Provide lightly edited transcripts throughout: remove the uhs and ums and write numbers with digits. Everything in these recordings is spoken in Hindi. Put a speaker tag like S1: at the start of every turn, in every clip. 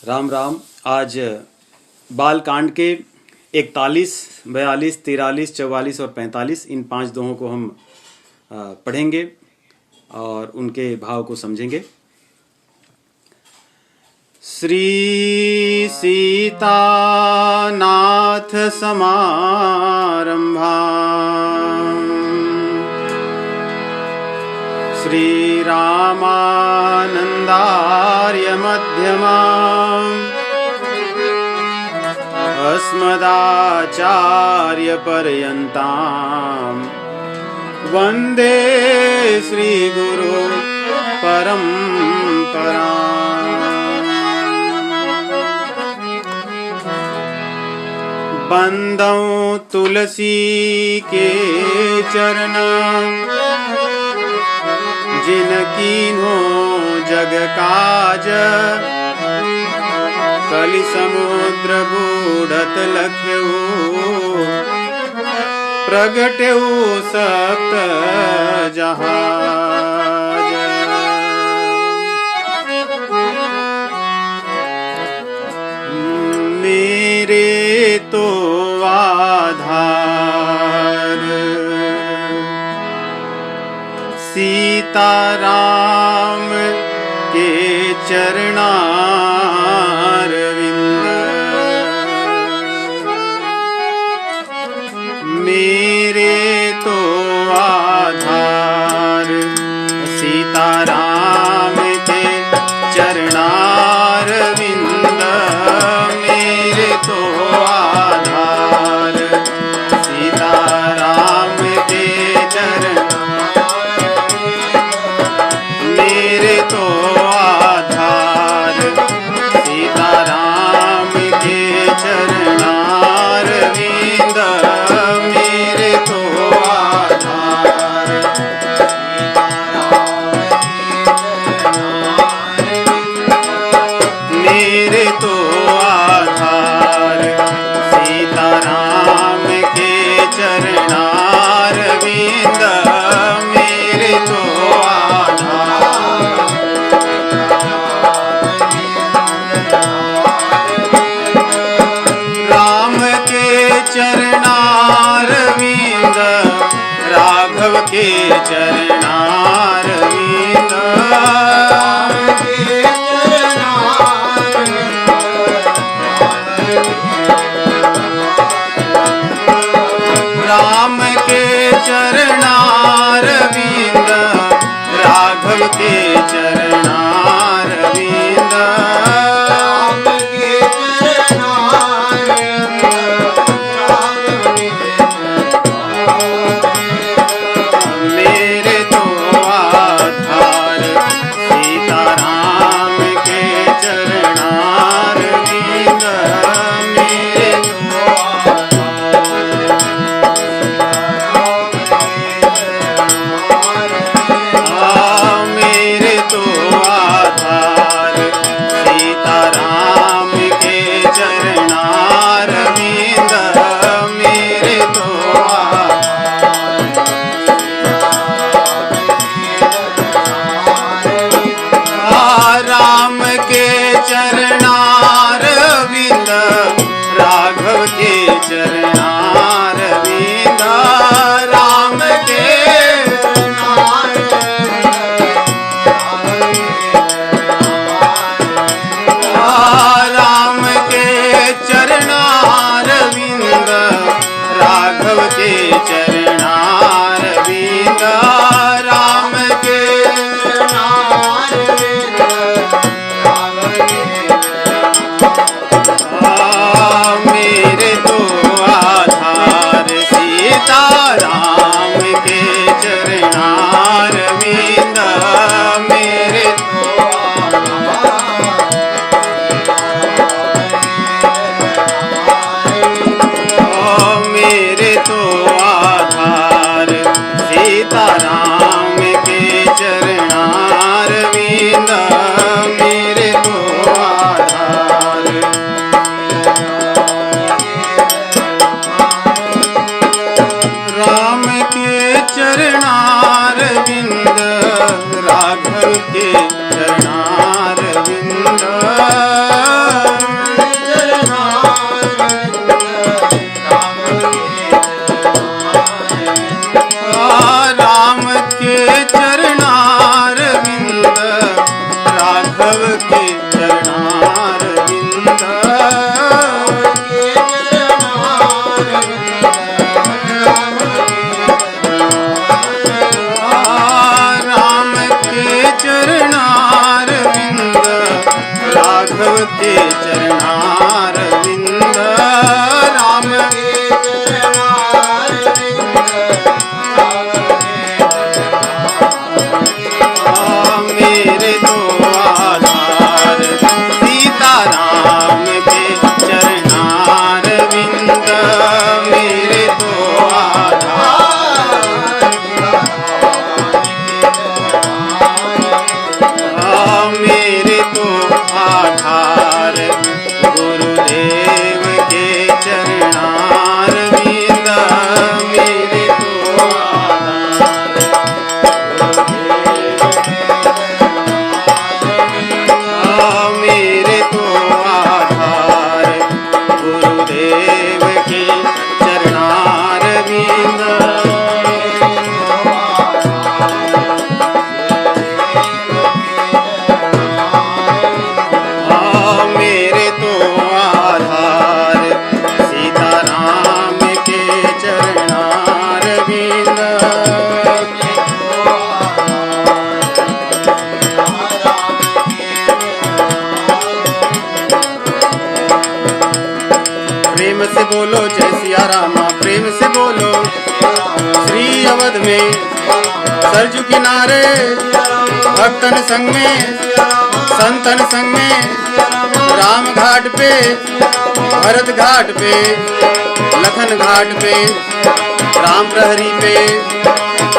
S1: राम राम। आज बाल कांड के 41, 42, 43, 44 और 45 इन 5 दोहों को हम पढ़ेंगे और उनके भाव को समझेंगे। श्री सीतानाथ समारंभा श्री रामानंदार्य मध्यमा अस्मदाचार्य पर्यन्तां वन्दे श्री गुरु परम्पराम्। बंदौ तुलसी के चरणं जिनकीन्हो जग काज कलि समुद्र बूढ़त लख्यऊ प्रगट्यऊ सप्त जहाज। मेरे तो आधार सीताराम के चरणारविंद। मेरे तो आधार सीताराम के चरणारविंद। मेरे तो आधार सीताराम के चरण। मेरे तो आधार सीताराम के चरणारविंद। मेरे तो आधार मेरे तो आधार सीताराम के चरणारविंद। मेरे तो चरणारविंद राघव के चरणारविंद। राम के चरणारविंद राघव के चरणारविंद। राम के चरणारविंद राघव के चरणारविंद। राम के माधव के चरणारविंद, राम के मेरे तो आधार सीताराम के चरणारविंद, मेरे तो आधार मेरे तो आधार गुरुदेव के चरणारविंद, मेरे तो मेरे तो आधार गुरुदेव के चरणारविंद, मेरे तो आधार सीताराम के चरणारविंद, प्रेम से बोलो जय सिया रामा, प्रेम से बोलो। श्री अवध में सरजू किनारे भक्तन संग में संतन संग में, राम घाट पे भरत घाट पे लखन घाट पे राम प्रहरी पे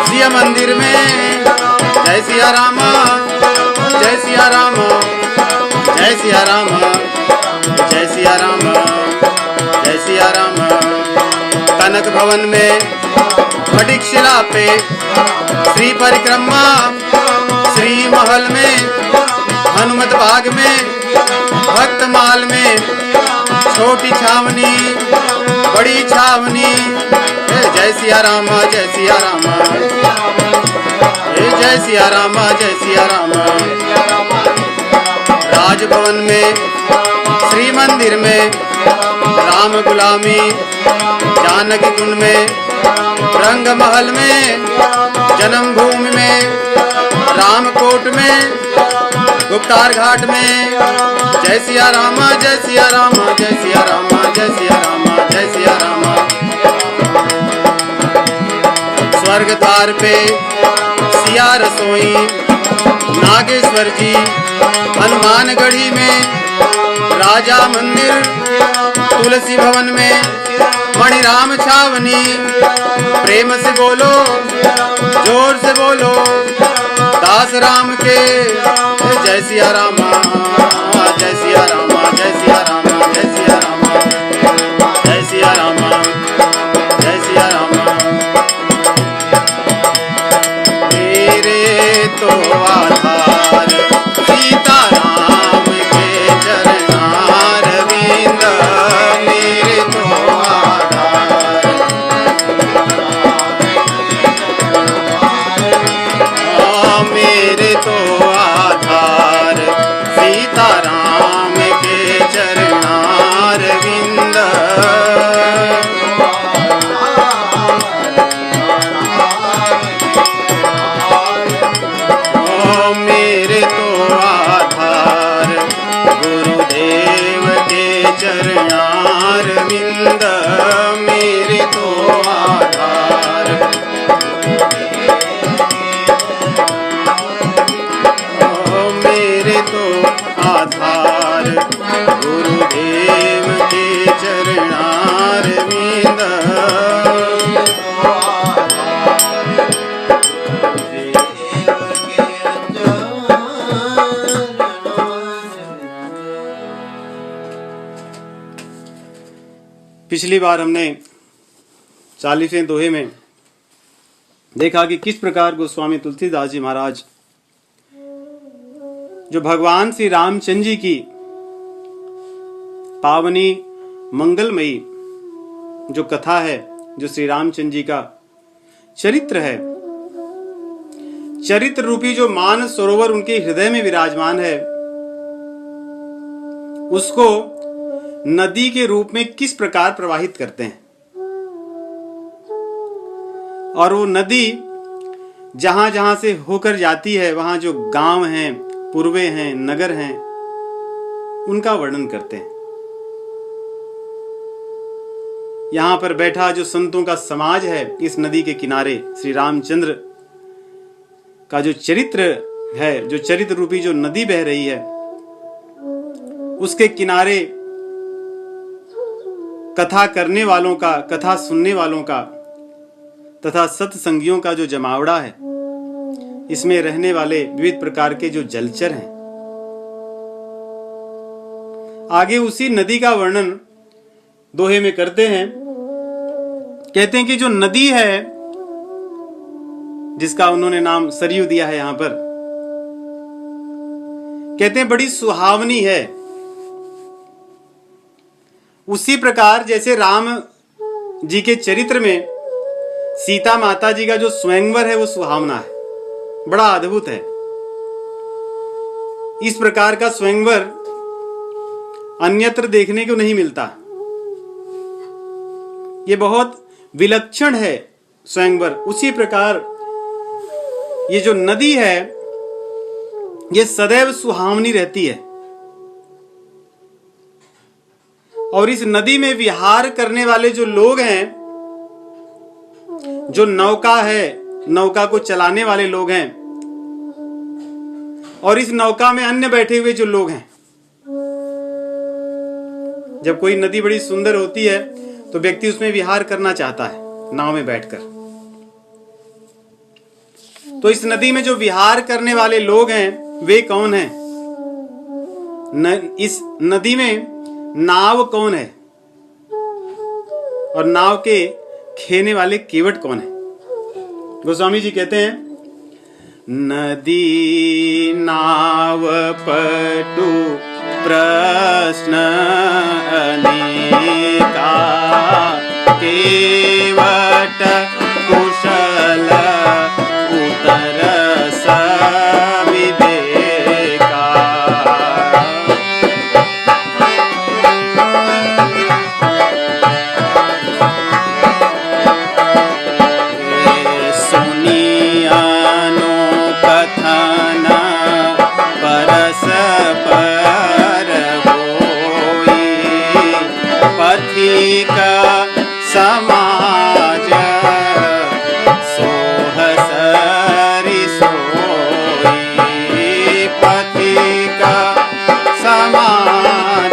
S1: सिया मंदिर में जय सिया रामा, जय सिया रामा, जय सिया रामा, जय सिया रामा, जय सिया राम। कनक भवन में फटिक शिला पे श्री परिक्रमा, श्री महल में हनुमत बाग में भक्तमाल में छोटी छावनी बड़ी छावनी, जय सिया राम, जय सिया राम, जय सिया राम, जय सिया राम। राजभवन में श्री मंदिर में राम गुलामी, जानकी कुंड में रंग महल में जन्मभूमि में रामकोट में गुप्तार घाट में जय सिया राम, जय सिया राम, जय सिया राम, जय सिया राम, जय सिया राम। स्वर्ग द्वार पे सिया रसोई नागेश्वर जी, हनुमानगढ़ी में राजा मंदिर, तुलसी भवन में मणिराम छावनी। प्रेम से बोलो जोर से बोलो दास राम के जय सिया रामा, जय सिया रामा, जय सिया रामा, जय सिया रामा, जय सिया रामा, जय सिया रामा। मेरे तो आधार सीताराम के चरणारविंद, मेरे तो आधार मेरे तो आधार सीताराम के चरणारविंद, मेरे तो आधार गुरुदेव के चरणारविंद, मेरे तो आधार मेरे तो आधार गुरुदेव के चरणारविंद। पिछली बार हमने 40वें दोहे में देखा कि किस प्रकार गोस्वामी तुलसीदास जी महाराज जो भगवान श्री रामचंद्र जी की पावनी मंगलमयी जो कथा है, जो श्री रामचंद्र जी का चरित्र है, चरित्र रूपी जो मानस सरोवर उनके हृदय में विराजमान है, उसको नदी के रूप में किस प्रकार प्रवाहित करते हैं। और वो नदी जहां जहां से होकर जाती है, वहां जो गांव हैं, पूर्वे हैं, नगर हैं, उनका वर्णन करते हैं। यहां पर बैठा जो संतों का समाज है, इस नदी के किनारे श्री रामचंद्र का जो चरित्र है, जो चरित्र रूपी जो नदी बह रही है, उसके किनारे कथा करने वालों का, कथा सुनने वालों का तथा सत्संगियों का जो जमावड़ा है, इसमें रहने वाले विविध प्रकार के जो जलचर हैं। आगे उसी नदी का वर्णन दोहे में करते हैं। कहते हैं कि जो नदी है, जिसका उन्होंने नाम सरयू दिया है, यहां पर कहते हैं बड़ी सुहावनी है। उसी प्रकार जैसे राम जी के चरित्र में सीता माता जी का जो स्वयंवर है वो सुहावना है, बड़ा अद्भुत है। इस प्रकार का स्वयंवर अन्यत्र देखने को नहीं मिलता। ये बहुत विलक्षण है स्वयंवर। उसी प्रकार ये जो नदी है, ये सदैव सुहावनी रहती है। और इस नदी में विहार करने वाले जो लोग हैं, जो नौका है, नौका को चलाने वाले लोग हैं, और इस नौका में अन्य बैठे हुए जो लोग हैं। जब कोई नदी बड़ी सुंदर होती है तो व्यक्ति उसमें विहार करना चाहता है नाव में बैठकर। तो इस नदी में जो विहार करने वाले लोग हैं वे कौन हैं? इस नदी में नाव कौन है और नाव के खेने वाले केवट कौन है? गोस्वामी जी कहते हैं, नदी नाव पटु प्रश्न अनेका, केवट कुशल उतर सविवेका। सुनियानो कथन परस्पर होई, पथिक समाज सोह सरि सोई, पथिक समाज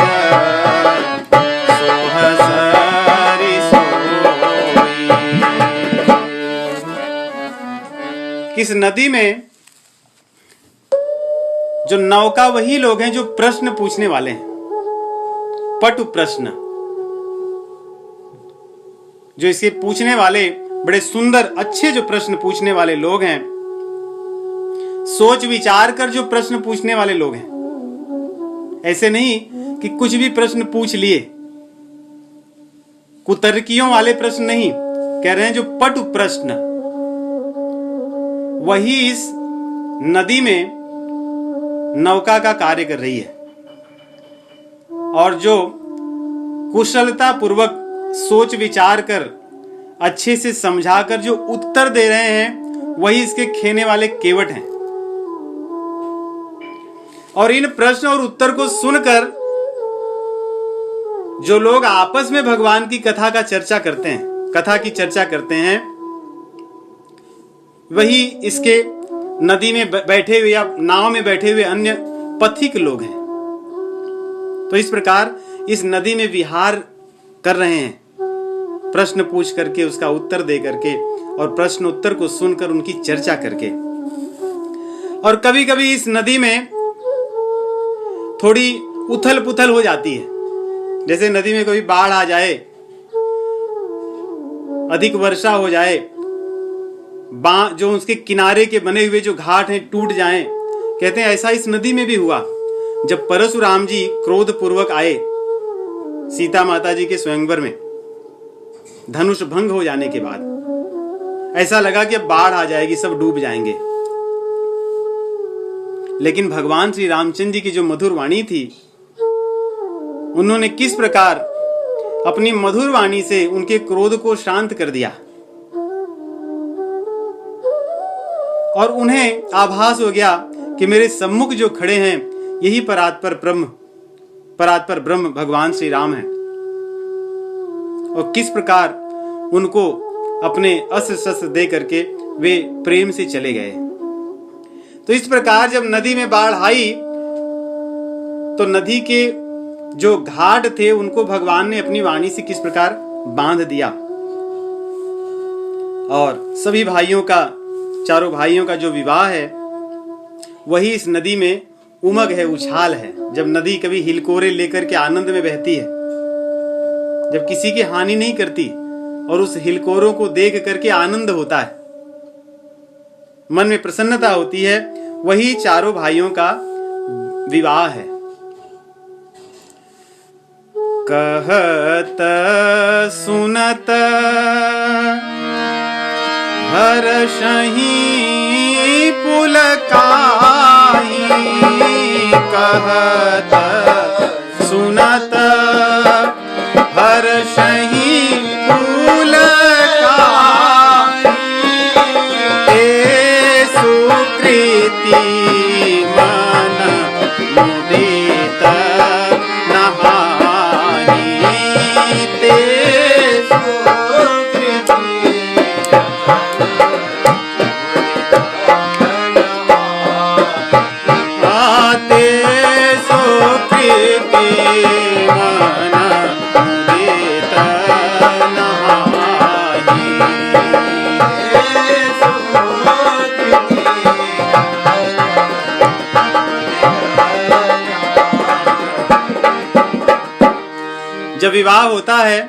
S1: सोह सरि सोई। किस नदी में जो नौका वही लोग हैं जो प्रश्न पूछने वाले हैं, पटु प्रश्न। जो इसके पूछने वाले बड़े सुंदर अच्छे जो प्रश्न पूछने वाले लोग हैं, सोच विचार कर जो प्रश्न पूछने वाले लोग हैं। ऐसे नहीं कि कुछ भी प्रश्न पूछ लिए, कुतर्कियों वाले प्रश्न नहीं, कह रहे हैं जो पटु प्रश्न, वही इस नदी में नौका का कार्य कर रही है। और जो कुशलता पूर्वक सोच विचार कर अच्छे से समझाकर जो उत्तर दे रहे हैं, वही इसके खेने वाले केवट हैं। और इन प्रश्न और उत्तर को सुनकर जो लोग आपस में भगवान की कथा का चर्चा करते हैं, कथा की चर्चा करते हैं, वही इसके नदी में बैठे हुए या नाव में बैठे हुए अन्य पथिक लोग हैं। तो इस प्रकार इस नदी में विहार कर रहे हैं, प्रश्न पूछ करके उसका उत्तर दे करके और प्रश्न उत्तर को सुनकर उनकी चर्चा करके। और कभी कभी इस नदी में थोड़ी उथल पुथल हो जाती है। जैसे नदी में कभी बाढ़ आ जाए, अधिक वर्षा हो जाए, जो उसके किनारे के बने हुए जो घाट हैं टूट जाएं। कहते हैं ऐसा इस नदी में भी हुआ। जब परशुराम जी क्रोध पूर्वक आए सीता माता जी के स्वयंवर में, धनुष भंग हो जाने के बाद ऐसा लगा कि अब बाढ़ आ जाएगी, सब डूब जाएंगे। लेकिन भगवान श्री रामचंद्र जी की जो मधुर वाणी थी, उन्होंने किस प्रकार अपनी मधुर वाणी से उनके क्रोध को शांत कर दिया। और उन्हें आभास हो गया कि मेरे सम्मुख जो खड़े हैं यही परात्पर ब्रह्म परात्पर ब्रह्म भगवान श्री राम हैं और किस प्रकार उनको अपने अस्त्र शस्त्र दे करके वे प्रेम से चले गए। तो इस प्रकार जब नदी में बाढ़ आई तो नदी के जो घाट थे उनको भगवान ने अपनी वाणी से किस प्रकार बांध दिया और सभी भाइयों का, चारों भाइयों का जो विवाह है वही इस नदी में उमग है, उछाल है। जब नदी कभी हिलकोरे लेकर के आनंद में बहती है, जब किसी की हानि नहीं करती और उस हिलकोरों को देख करके आनंद होता है, मन में प्रसन्नता होती है, वही चारों भाइयों का विवाह है। कहत सुनत हर्षहि पुलकाई, कहत सुनत हर्षहि पुलकाई, ते सुकृति मन मुदित नहाई, ते जब विवाह होता है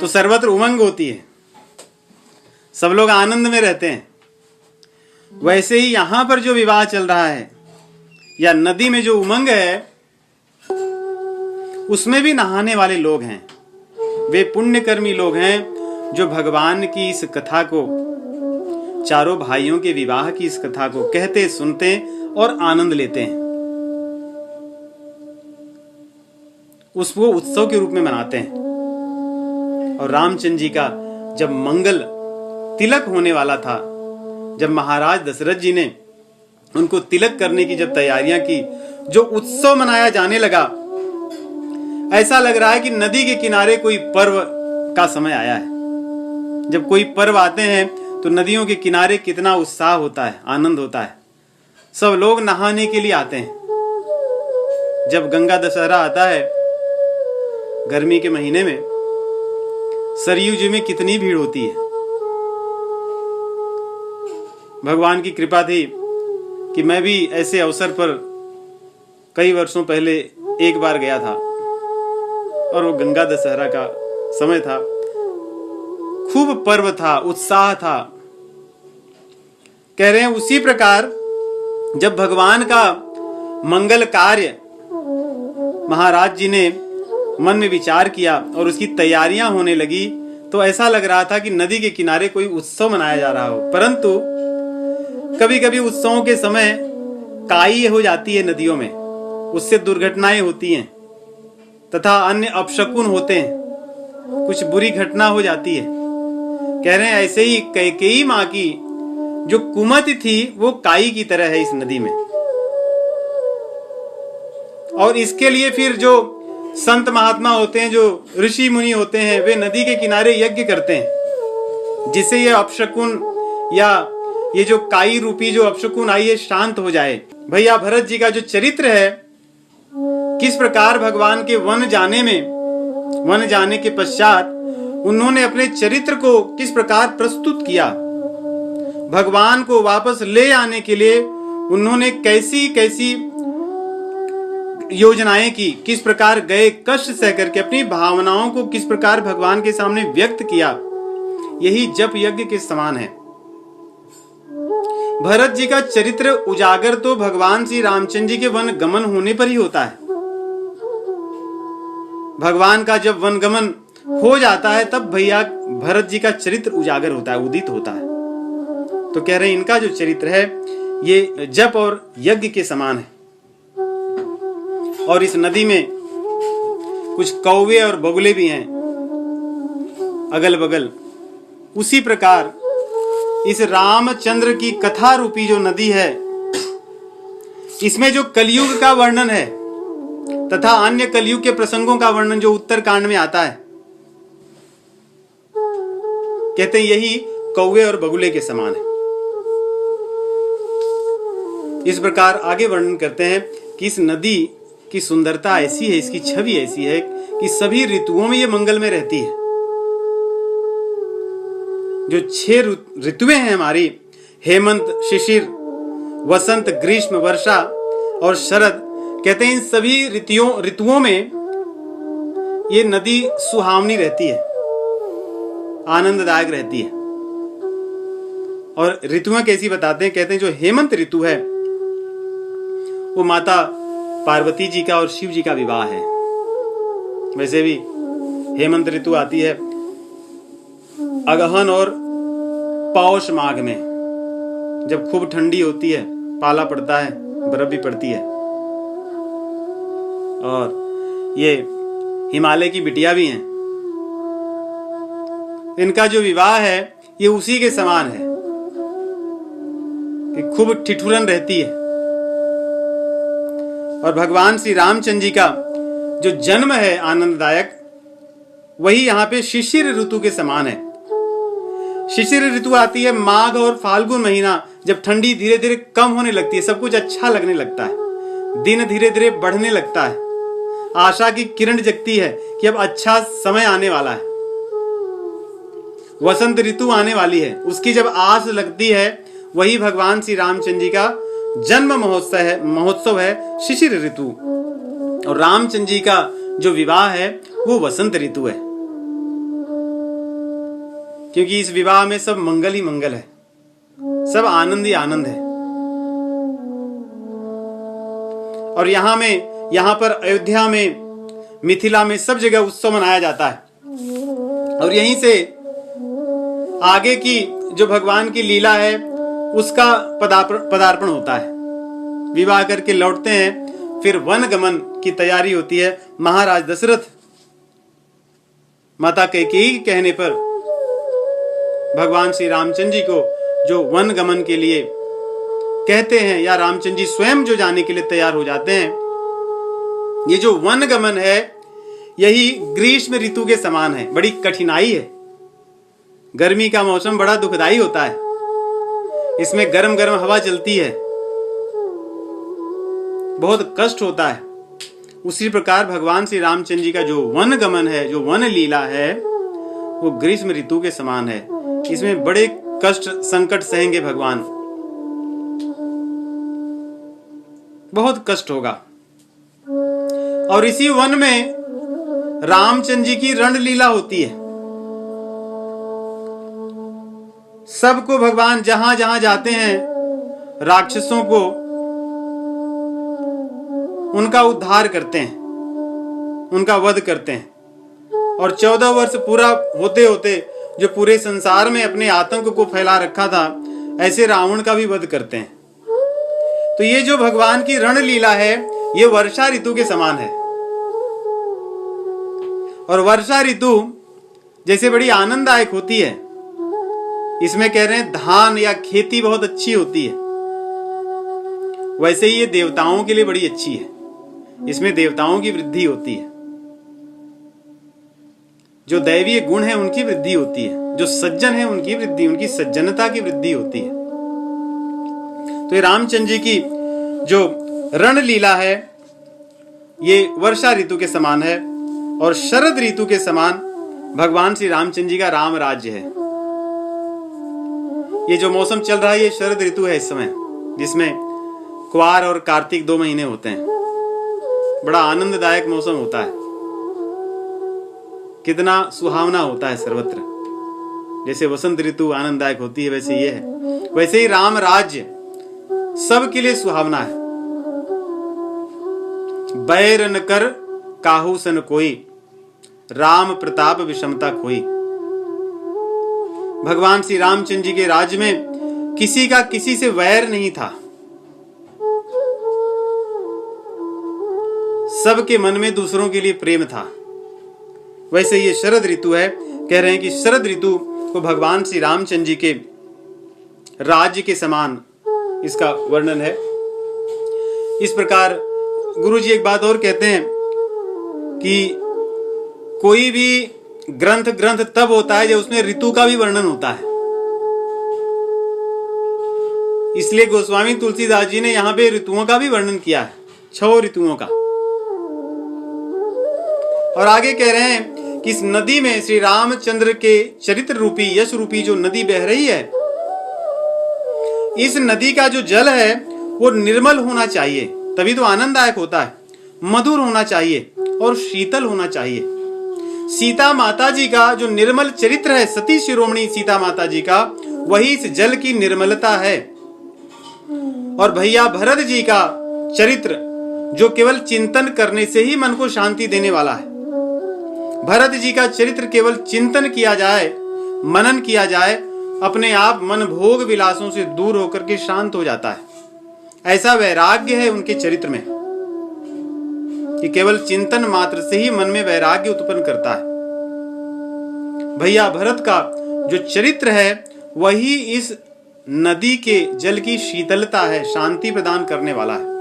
S1: तो सर्वत्र उमंग होती है, सब लोग आनंद में रहते हैं। वैसे ही यहां पर जो विवाह चल रहा है या नदी में जो उमंग है उसमें भी नहाने वाले लोग हैं। वे पुण्यकर्मी लोग हैं जो भगवान की इस कथा को, चारों भाइयों के विवाह की इस कथा को कहते, सुनते और आनंद लेते हैं, उसको उत्सव के रूप में मनाते हैं। और रामचंद्र जी का जब मंगल तिलक होने वाला था, जब महाराज दशरथ जी ने उनको तिलक करने की जब तैयारियां की, जो उत्सव मनाया जाने लगा, ऐसा लग रहा है कि नदी के किनारे कोई पर्व का समय आया है। जब कोई पर्व आते हैं तो नदियों के किनारे कितना उत्साह होता है, आनंद होता है, सब लोग नहाने के लिए आते हैं। जब गंगा दशहरा आता है गर्मी के महीने में, सरयू जी में कितनी भीड़ होती है। भगवान की कृपा थी कि मैं भी ऐसे अवसर पर कई वर्षों पहले एक बार गया था और वो गंगा दशहरा का समय था। खूब पर्व था, उत्साह था। कह रहे हैं उसी प्रकार जब भगवान का मंगल कार्य महाराज जी ने मन में विचार किया और उसकी तैयारियां होने लगी तो ऐसा लग रहा था कि नदी के किनारे कोई उत्सव मनाया जा रहा हो। परंतु कभी कभी उत्सवों के समय काई हो जाती है नदियों में, उससे दुर्घटनाएं होती हैं तथा अन्य अपशकुन होते हैं, कुछ बुरी घटना हो जाती है। कह रहे हैं ऐसे ही कैकेयी माँ की जो कुमति थी वो काई की तरह है इस नदी में। और इसके लिए फिर जो संत महात्मा होते हैं, जो ऋषि मुनि होते हैं, वे नदी के किनारे यज्ञ करते हैं जिससे ये अपशकुन या ये जो काई रूपी जो अपशकुन आई है शांत हो जाए। भैया भरत जी का जो चरित्र है, किस प्रकार भगवान के वन जाने के पश्चात उन्होंने अपने चरित्र को किस प्रकार प्रस्तुत किया, भगवान को वापस ले आने के लिए उन्होंने कैसी कैसी योजनाएं की, किस प्रकार गए कष्ट सह करके अपनी भावनाओं को किस प्रकार भगवान के सामने व्यक्त किया, यही जप यज्ञ के समान है। भरत जी का चरित्र उजागर तो भगवान श्री रामचंद्र जी के वन गमन होने पर ही होता है। भगवान का जब वन गमन हो जाता है तब भैया भरत जी का चरित्र उजागर होता है, उदित होता है। तो कह रहे हैं इनका जो चरित्र है ये जप और यज्ञ के समान है। और इस नदी में कुछ कौवे और बगुले भी हैं अगल बगल। उसी प्रकार इस रामचंद्र की कथा रूपी जो नदी है, इसमें जो कलयुग का वर्णन है तथा अन्य कलयुग के प्रसंगों का वर्णन जो उत्तर कांड में आता है, कहते हैं यही कौवे और बगुले के समान है। इस प्रकार आगे वर्णन करते हैं कि इस नदी की सुंदरता ऐसी है, इसकी छवि ऐसी है कि सभी ऋतुओं में ये मंगल में रहती है। जो 6 ऋतुएं हैं हमारी, हेमंत, शिशिर, वसंत, ग्रीष्म, वर्षा और शरद, कहते हैं इन सभी ऋतुओं में ये नदी सुहावनी रहती है, आनंददायक रहती है। और ऋतुएं कैसी बताते हैं, कहते हैं जो हेमंत ऋतु है वो माता पार्वती जी का और शिव जी का विवाह है। वैसे भी हेमंत ऋतु आती है अगहन और पौष माघ में, जब खूब ठंडी होती है, पाला पड़ता है, बर्फ भी पड़ती है। और ये हिमालय की बिटिया भी हैं। इनका जो विवाह है ये उसी के समान है कि खूब ठिठुरन रहती है। और भगवान श्री रामचंद्र जी का जो जन्म है आनंददायक, वही यहाँ पे शिशिर ऋतु के समान है। शिशिर ऋतु आती है माघ और फाल्गुन महीना, जब ठंडी धीरे धीरे कम होने लगती है, सब कुछ अच्छा लगने लगता है, दिन धीरे धीरे बढ़ने लगता है, आशा की किरण जगती है कि अब अच्छा समय आने वाला है, वसंत ऋतु आने वाली है। उसकी जब आस लगती है, वही भगवान श्री रामचंद्र जी का जन्म महोत्सव है शिशिर ऋतु। और रामचंद्र जी का जो विवाह है वो वसंत ऋतु है, क्योंकि इस विवाह में सब मंगल ही मंगल है, सब आनंद ही आनंद है। और यहाँ पर अयोध्या में, मिथिला में, सब जगह उत्सव मनाया जाता है। और यहीं से आगे की जो भगवान की लीला है उसका पदार्पण होता है। विवाह करके लौटते हैं, फिर वन गमन की तैयारी होती है। महाराज दशरथ माता कैकेयी के कहने पर भगवान श्री रामचंद्र जी को जो वन गमन के लिए कहते हैं, या रामचंद्र जी स्वयं जो जाने के लिए तैयार हो जाते हैं, ये जो वन गमन है यही ग्रीष्म ऋतु के समान है। बड़ी कठिनाई है, गर्मी का मौसम बड़ा दुखदाई होता है, इसमें गरम गरम हवा चलती है, बहुत कष्ट होता है। उसी प्रकार भगवान श्री रामचंद्र जी का जो वन गमन है, जो वन लीला है, वो ग्रीष्म ऋतु के समान है। इसमें बड़े कष्ट संकट सहेंगे भगवान, बहुत कष्ट होगा। और इसी वन में रामचंद्र जी की रण लीला होती है। सबको भगवान जहां जहां जाते हैं, राक्षसों को उनका उद्धार करते हैं, उनका वध करते हैं। और 14 वर्ष पूरा होते होते जो पूरे संसार में अपने आतंक को फैला रखा था, ऐसे रावण का भी वध करते हैं। तो ये जो भगवान की रण लीला है, ये वर्षा ऋतु के समान है। और वर्षा ऋतु जैसे बड़ी आनंददायक होती है, इसमें कह रहे हैं धान या खेती बहुत अच्छी होती है, वैसे ही ये देवताओं के लिए बड़ी अच्छी है। इसमें देवताओं की वृद्धि होती है, जो दैवीय गुण है उनकी वृद्धि होती है, जो सज्जन है उनकी वृद्धि, उनकी सज्जनता की वृद्धि होती है। तो ये रामचंद्र जी की जो रण लीला है ये वर्षा ऋतु के समान है। और शरद ऋतु के समान भगवान श्री रामचंद्र जी का राम राज्य है। ये जो मौसम चल रहा है ये शरद ऋतु है इस समय, जिसमें क्वार और कार्तिक 2 महीने होते हैं। बड़ा आनंददायक मौसम होता है, कितना सुहावना होता है सर्वत्र। जैसे वसंत ऋतु आनंददायक होती है, वैसे ये है। वैसे ही राम राज्य सबके लिए सुहावना है। बैर न कर काहू सन कोई, राम प्रताप विषमता खोई। भगवान श्री रामचंद्र जी के राज्य में किसी का किसी से वैर नहीं था, सबके मन में दूसरों के लिए प्रेम था। वैसे ये शरद ऋतु है, कह रहे हैं कि शरद ऋतु को भगवान श्री रामचंद्र जी के राज्य के समान इसका वर्णन है। इस प्रकार गुरु जी एक बात और कहते हैं कि कोई भी ग्रंथ तब होता है जब उसमें ऋतु का भी वर्णन होता है। इसलिए गोस्वामी तुलसीदास जी ने यहाँ पे ऋतुओं का भी वर्णन किया है, 6 ऋतुओं का। और आगे कह रहे हैं कि इस नदी में श्री रामचंद्र के चरित्र रूपी, यश रूपी जो नदी बह रही है, इस नदी का जो जल है वो निर्मल होना चाहिए, तभी तो आनंददायक होता है, मधुर होना चाहिए और शीतल होना चाहिए। सीता माता जी का जो निर्मल चरित्र है, सती शिरोमणि सीता माता जी का, वही इस जल की निर्मलता है। और भैया भरत जी का चरित्र जो केवल चिंतन करने से ही मन को शांति देने वाला है। भरत जी का चरित्र केवल चिंतन किया जाए, मनन किया जाए, अपने आप मन भोग विलासों से दूर होकर के शांत हो जाता है। ऐसा वैराग्य है उनके चरित्र में कि केवल चिंतन मात्र से ही मन में वैराग्य उत्पन्न करता है। भैया भरत का जो चरित्र है वही इस नदी के जल की शीतलता है, शांति प्रदान करने वाला है।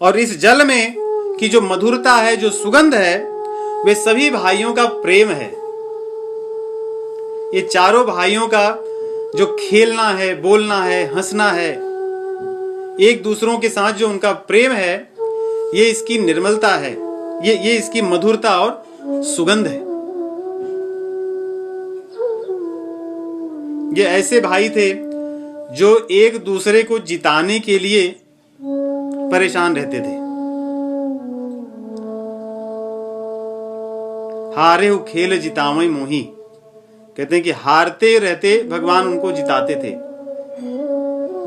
S1: और इस जल में की जो मधुरता है, जो सुगंध है, वे सभी भाइयों का प्रेम है। ये चारों भाइयों का जो खेलना है, बोलना है, हंसना है, एक दूसरों के साथ जो उनका प्रेम है, ये इसकी निर्मलता है, ये इसकी मधुरता और सुगंध है। ये ऐसे भाई थे जो एक दूसरे को जिताने के लिए परेशान रहते थे। हारे हो खेल जितावई मोही, कहते हैं कि हारते रहते भगवान उनको जिताते थे।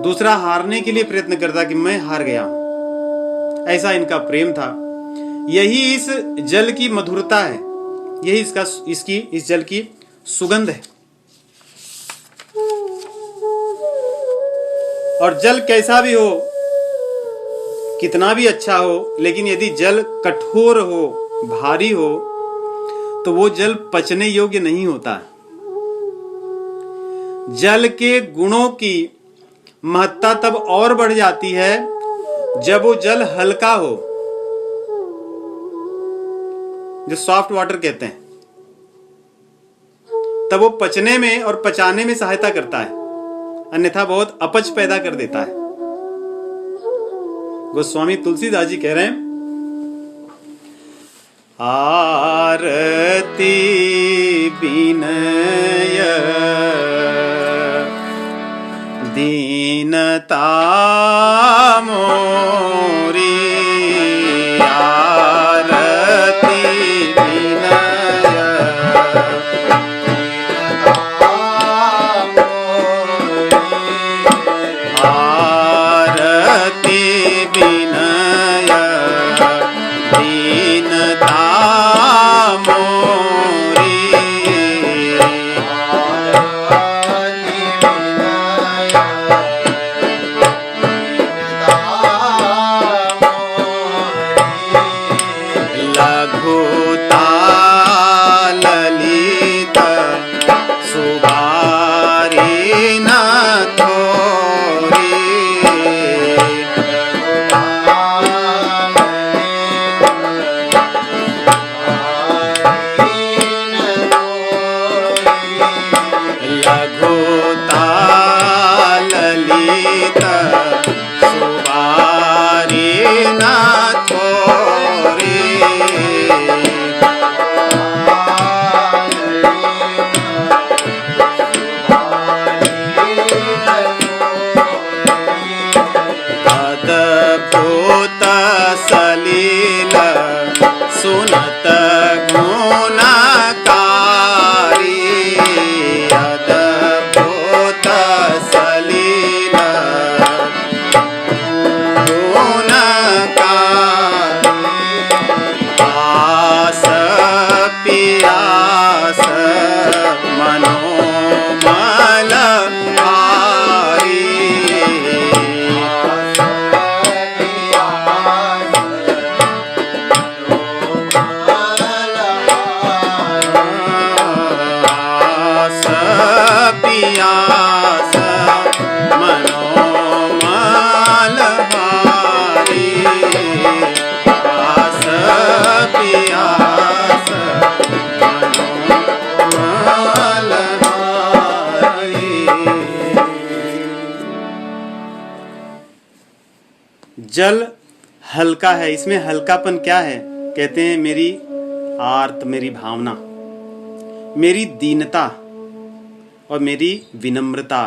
S1: दूसरा हारने के लिए प्रयत्न करता कि मैं हार गया हूं, ऐसा इनका प्रेम था। यही इस जल की मधुरता है, यही इस जल की सुगंध है। और जल कैसा भी हो, कितना भी अच्छा हो, लेकिन यदि जल कठोर हो, भारी हो, तो वो जल पचने योग्य नहीं होता। जल के गुणों की महत्ता तब और बढ़ जाती है जब वो जल हल्का हो, जो सॉफ्ट वाटर कहते हैं, तब वो पचने में और पचाने में सहायता करता है, अन्यथा बहुत अपच पैदा कर देता है। गोस्वामी तुलसीदास जी कह रहे हैं, आरती विनय दीनता मोरी, आरती विनय आरती विनय दीनता सुनत गुणकारी, अद्भुत सलील गुणकारी, आस पियास मनोमल भारी, जल हल्का है। इसमें हल्कापन क्या है? कहते हैं मेरी आर्त, मेरी भावना, मेरी दीनता और मेरी विनम्रता,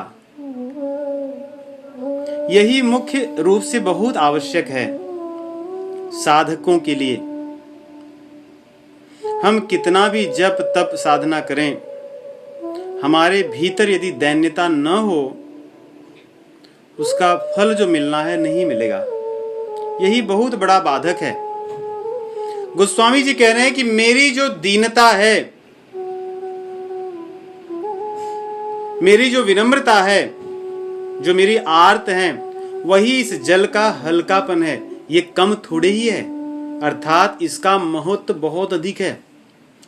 S1: यही मुख्य रूप से बहुत आवश्यक है साधकों के लिए। हम कितना भी जप तप साधना करें, हमारे भीतर यदि दैन्यता न हो, उसका फल जो मिलना है नहीं मिलेगा। यही बहुत बड़ा बाधक है। गोस्वामी जी कह रहे हैं कि मेरी जो दीनता है, मेरी जो विनम्रता है, जो मेरी आर्त है, वही इस जल का हल्कापन है। ये कम थोड़े ही है, अर्थात इसका महत्व बहुत अधिक है।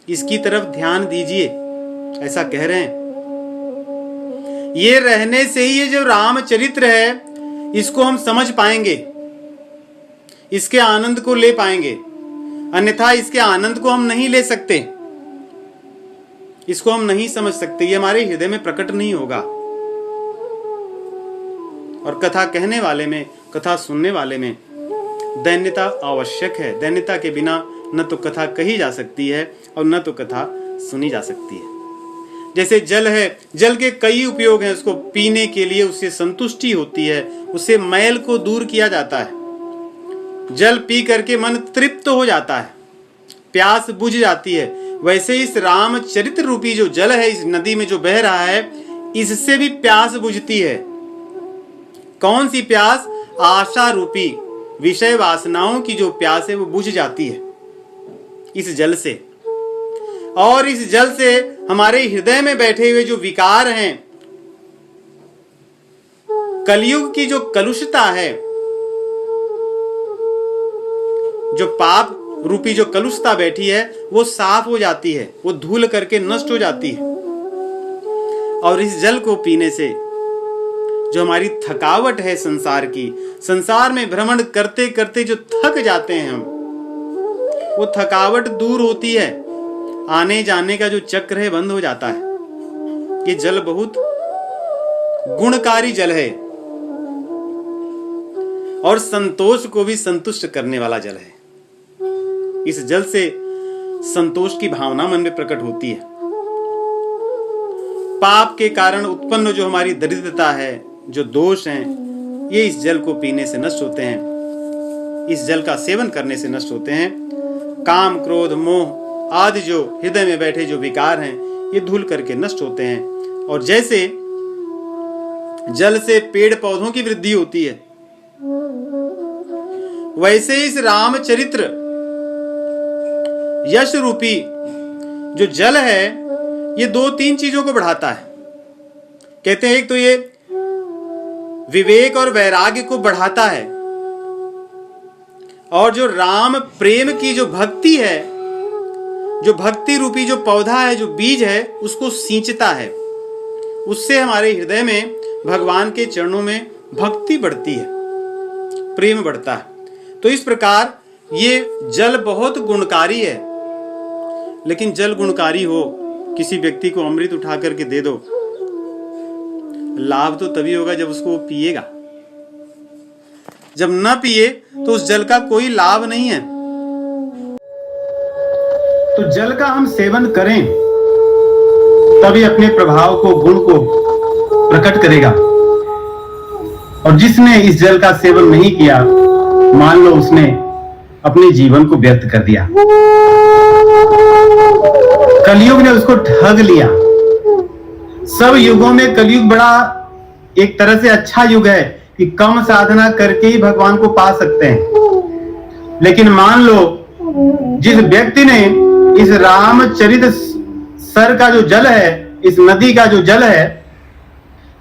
S1: इसकी तरफ ध्यान दीजिए, ऐसा कह रहे हैं। ये रहने से ही ये जो रामचरित्र है, इसको हम समझ पाएंगे, इसके आनंद को ले पाएंगे। अन्यथा इसके आनंद को हम नहीं ले सकते, इसको हम नहीं समझ सकते, ये हमारे हृदय में प्रकट नहीं होगा। और कथा कहने वाले में, कथा सुनने वाले में दैन्यता आवश्यक है। दैन्यता के बिना न तो कथा कही जा सकती है और न तो कथा सुनी जा सकती है। जैसे जल है, जल के कई उपयोग हैं। उसको पीने के लिए उससे संतुष्टि होती है, उससे मैल को दूर किया जाता है। जल पी करके मन तृप्त हो जाता है, प्यास बुझ जाती है। वैसे इस रामचरित्र रूपी जो जल है, इस नदी में जो बह रहा है, इससे भी प्यास बुझती है। कौन सी प्यास? आशा रूपी विषय वासनाओं की जो प्यास है वो बुझ जाती है इस जल से। और इस जल से हमारे हृदय में बैठे हुए जो विकार हैं, कलयुग की जो कलुषता है, जो पाप रूपी जो कलुषता बैठी है, वो साफ हो जाती है, वो धूल करके नष्ट हो जाती है। और इस जल को पीने से जो हमारी थकावट है संसार की, संसार में भ्रमण करते करते जो थक जाते हैं हम, वो थकावट दूर होती है। आने जाने का जो चक्र है बंद हो जाता है। ये जल बहुत गुणकारी जल है और संतोष को भी संतुष्ट करने वाला जल है। इस जल से संतोष की भावना मन में प्रकट होती है। पाप के कारण उत्पन्न जो हमारी दरिद्रता है, जो दोष हैं, ये इस जल को पीने से नष्ट होते हैं, इस जल का सेवन करने से नष्ट होते हैं। काम क्रोध मोह आदि जो हृदय में बैठे जो विकार हैं, ये धुल करके नष्ट होते हैं। और जैसे जल से पेड़ पौधों की वृद्धि होती है, वैसे इस रामचरित्र यश रूपी जो जल है, ये दो तीन चीजों को बढ़ाता है। कहते हैं एक तो ये विवेक और वैराग्य को बढ़ाता है, और जो राम प्रेम की जो भक्ति है, जो भक्ति रूपी जो पौधा है, जो बीज है, उसको सींचता है। उससे हमारे हृदय में भगवान के चरणों में भक्ति बढ़ती है, प्रेम बढ़ता है। तो इस प्रकार ये जल बहुत गुणकारी है। लेकिन जल गुणकारी हो, किसी व्यक्ति को अमृत उठा करके दे दो, लाभ तो तभी होगा जब उसको वो पिएगा। जब न पिए तो उस जल का कोई लाभ नहीं है। तो जल का हम सेवन करें तभी अपने प्रभाव को, गुण को प्रकट करेगा। और जिसने इस जल का सेवन नहीं किया, मान लो उसने अपने जीवन को व्यर्थ कर दिया। कलयुग ने उसको ठग लिया। सब युगों में कलयुग बड़ा एक तरह से अच्छा युग है कि कम साधना करके ही भगवान को पा सकते हैं। लेकिन मान लो जिस व्यक्ति ने इस रामचरित सर का जो जल है, इस नदी का जो जल है,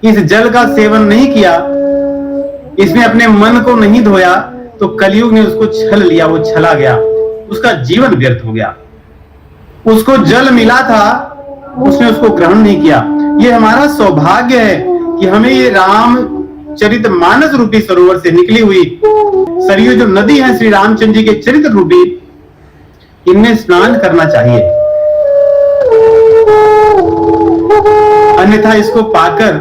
S1: इस जल का सेवन नहीं किया, इसने अपने मन को नहीं धोया, तो कलयुग ने उसको छल लिया, वो छला गया, उसका जीवन व्यर्थ हो गया। उसको जल मिला था, उसने उसको ग्रहण नहीं किया। ये हमारा सौभाग्य है कि हमें ये रामचरित मानस रूपी सरोवर से निकली हुई सरयू जो नदी है, श्री रामचंद्र जी के चरित्र रूपी, इनमें स्नान करना चाहिए। अन्यथा इसको पाकर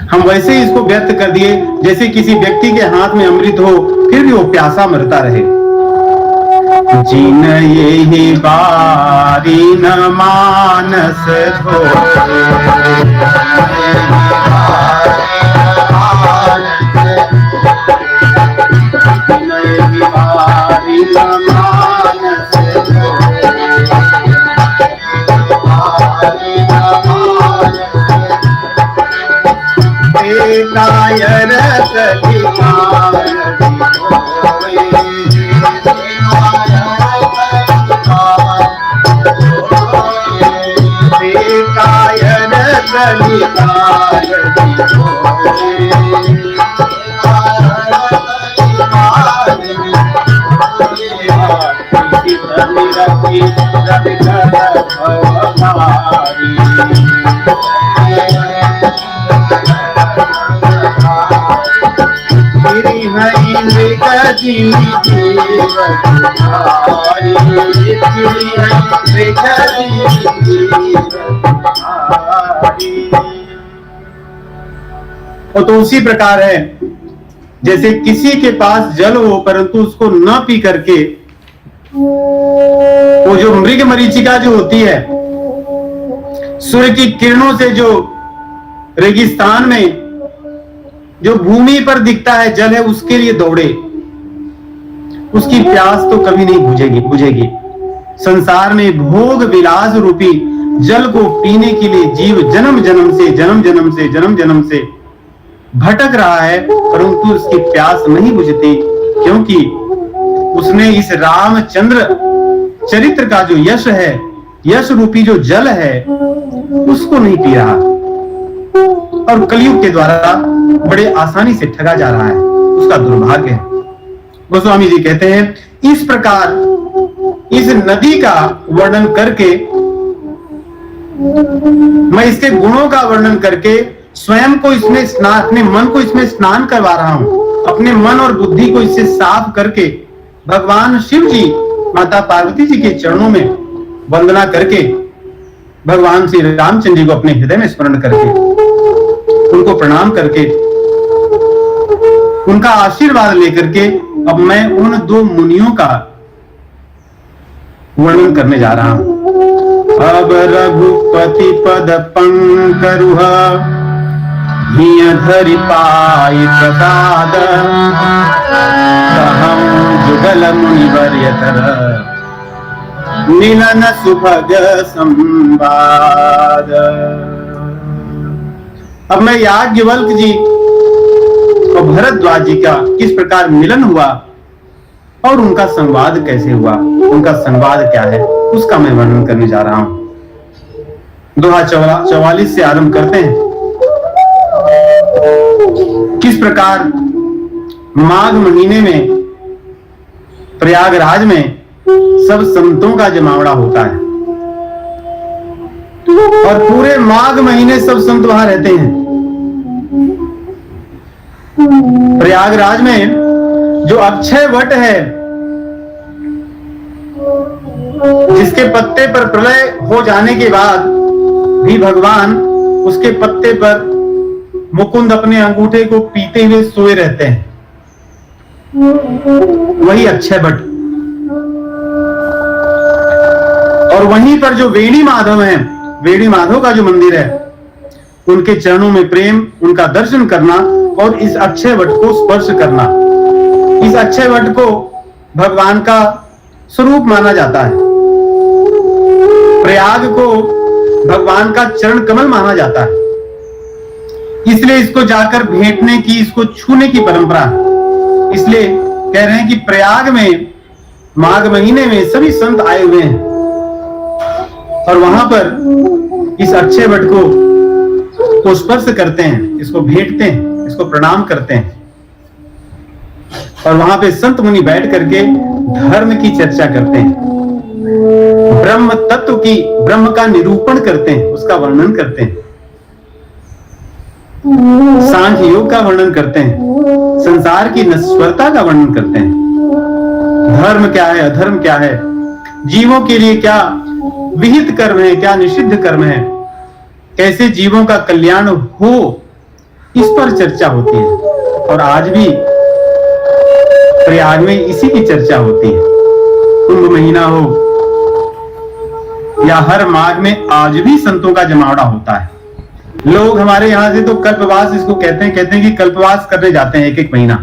S2: हम वैसे ही इसको व्यक्त कर दिए जैसे किसी व्यक्ति के हाथ में अमृत हो, फिर भी वो प्यासा मरता रहे। जिन यही बारी न मानस तो उसी प्रकार है, जैसे किसी के पास जल हो परंतु उसको न पी करके वो जो मृग मरीचिका जो होती है, सूर्य की किरणों से जो रेगिस्तान में जो भूमि पर दिखता है जल है, उसके लिए दौड़े, उसकी प्यास तो कभी नहीं बुझेगी। संसार में भोग विलास रूपी जल को पीने के लिए जीव जन्म जन्म से भटक रहा है, परंतु उसकी प्यास नहीं बुझती, क्योंकि उसने इस रामचंद्र चरित्र का जो यश है, यश रूपी जो जल है, उसको नहीं पी रहा और कलयुग के द्वारा बड़े आसानी से ठगा जा रहा है। उसका दुर्भाग्य है। गोस्वामी जी कहते हैं, इस प्रकार इस नदी का वर्णन करके, मैं इसके गुणों का वर्णन करके स्वयं को इसमें स्नान, अपने मन को इसमें स्नान करवा रहा हूं, अपने मन और बुद्धि को इससे साफ करके भगवान शिव जी माता पार्वती जी के चरणों में वंदना करके, भगवान श्री रामचंद्र जी को अपने हृदय में स्मरण करके, उनको प्रणाम करके, उनका आशीर्वाद लेकर के अब मैं उन दो मुनियों का वर्णन करने जा रहा हूं। अब रघुपति पद पंकरुह धरि पाई प्रसाद, कहम जुगल मुनिवर्यतर मिलन सुभग संवाद। अब मैं याज्ञवल्क्य जी और भरद्वाज जी का किस प्रकार मिलन हुआ और उनका संवाद कैसे हुआ, उनका संवाद क्या है, उसका मैं वर्णन करने जा रहा हूं। दोहा 44 से आरंभ करते हैं। किस प्रकार माघ महीने में प्रयागराज में सब संतों का जमावड़ा होता है और पूरे माघ महीने सब संत वहां रहते हैं। प्रयागराज में जो अक्षय वट है, जिसके पत्ते पर प्रलय हो जाने के बाद भी भगवान उसके पत्ते पर मुकुंद अपने अंगूठे को पीते हुए सोए रहते हैं, वही अक्षय वट। और वहीं पर जो वेणी माधव है, वेणी माधव का जो मंदिर है, उनके चरणों में प्रेम, उनका दर्शन करना और इस अक्षय वट को स्पर्श करना, इस अक्षय वट को भगवान का स्वरूप माना जाता है। प्रयाग को भगवान का चरण कमल माना जाता है, इसलिए इसको जाकर भेंटने की, इसको छूने की परंपरा है। इसलिए कह रहे हैं कि प्रयाग में माघ महीने में सभी संत आए हुए हैं और वहां पर इस अक्षय वट को स्पर्श करते हैं, इसको भेंटते हैं, इसको प्रणाम करते हैं और वहां पे संत मुनि बैठ करके धर्म की चर्चा करते हैं, ब्रह्म तत्व की, ब्रह्म का निरूपण करते हैं, उसका वर्णन करते हैं, सांख्य योग का वर्णन करते हैं, संसार की नश्वरता का वर्णन करते हैं, धर्म क्या है, अधर्म क्या है, जीवों के लिए क्या विहित कर्म है, क्या निषिद्ध कर्म है, कैसे जीवों का कल्याण हो, इस पर चर्चा होती है। और आज भी प्रयाग में इसी की चर्चा होती है। कुंभ महीना हो या हर माघ में आज भी संतों का जमावड़ा होता है। लोग हमारे यहाँ से तो कल्पवास इसको कहते हैं कि कल्पवास करने जाते हैं 1-1 महीना।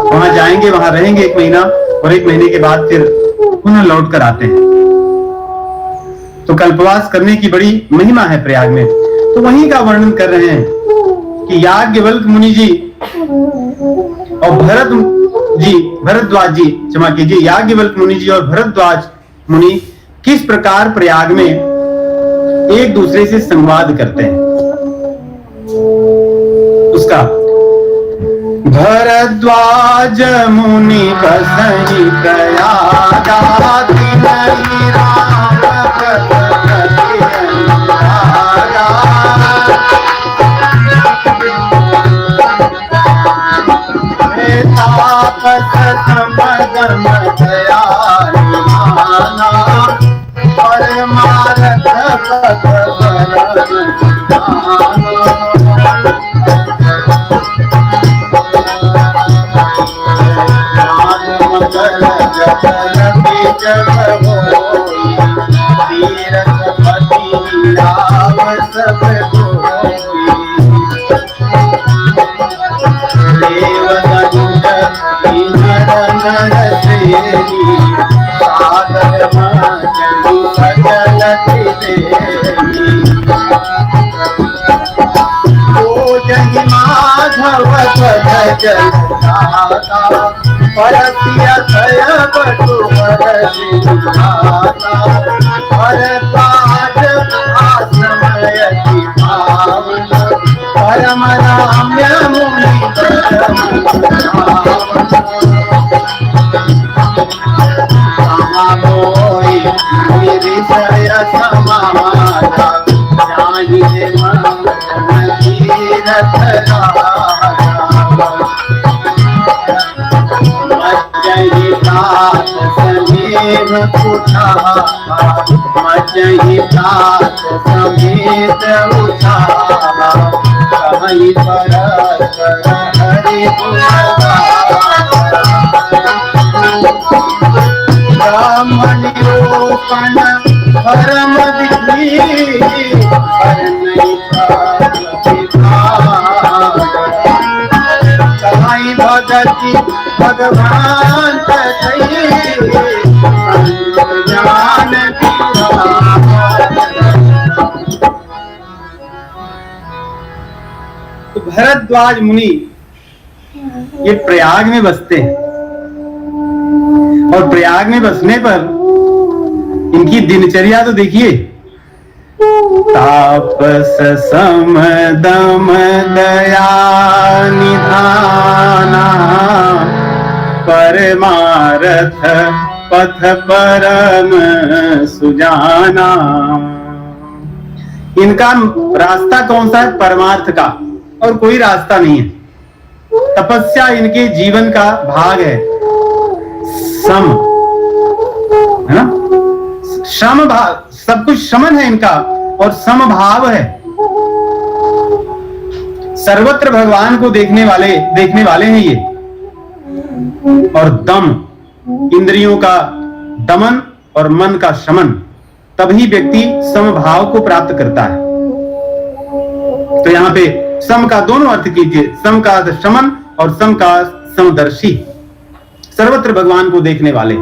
S2: वहां जाएंगे, वहां रहेंगे 1 महीना और 1 महीने के बाद फिर पुनः लौट कर आते हैं। तो कल्पवास करने की बड़ी महिमा है प्रयाग में। तो वहीं का वर्णन कर रहे हैं कि याज्ञवल्क्य मुनि जी और भरद्वाज जी, क्षमा कीजिए, याज्ञवल्क्य मुनि जी और भरद्वाज मुनि किस प्रकार प्रयाग में एक दूसरे से संवाद करते हैं उसका। भरद्वाज मुनि बसहि प्रयागा, तिनहि राम प्रगति अनुरागा। तापस समदम दयालु माना, परमारथ पथ बरन माधव परसिया बटु परम राम्य मुनि विषय समाजा, चाहिए मन तीरथ मजहि तात समेत उठा, मजहि तात समेत उठा। कहीं परस्पर हरि ब्राह्मण रोपण परम विधि, पर नहीं कहीं भगति भगवान ज्ञान। तो भरद्वाज मुनि ये प्रयाग में बसते हैं और प्रयाग में बसने पर इनकी दिनचर्या तो देखिए। तापस सम दम दया निधाना, परमारथ पथ परम सुजाना। इनका रास्ता कौन सा है? परमार्थ का, और कोई रास्ता नहीं है। तपस्या इनके जीवन का भाग है। सम है ना, श्रम भाव, सब कुछ शमन है इनका और समभाव है। सर्वत्र भगवान को देखने वाले हैं ये। और दम, इंद्रियों का दमन और मन का शमन, तभी व्यक्ति समभाव को प्राप्त करता है। तो यहां पे सम का दोनों अर्थ कीजिए, सम का शमन और सम का समदर्शी। सर्वत्र भगवान को देखने वाले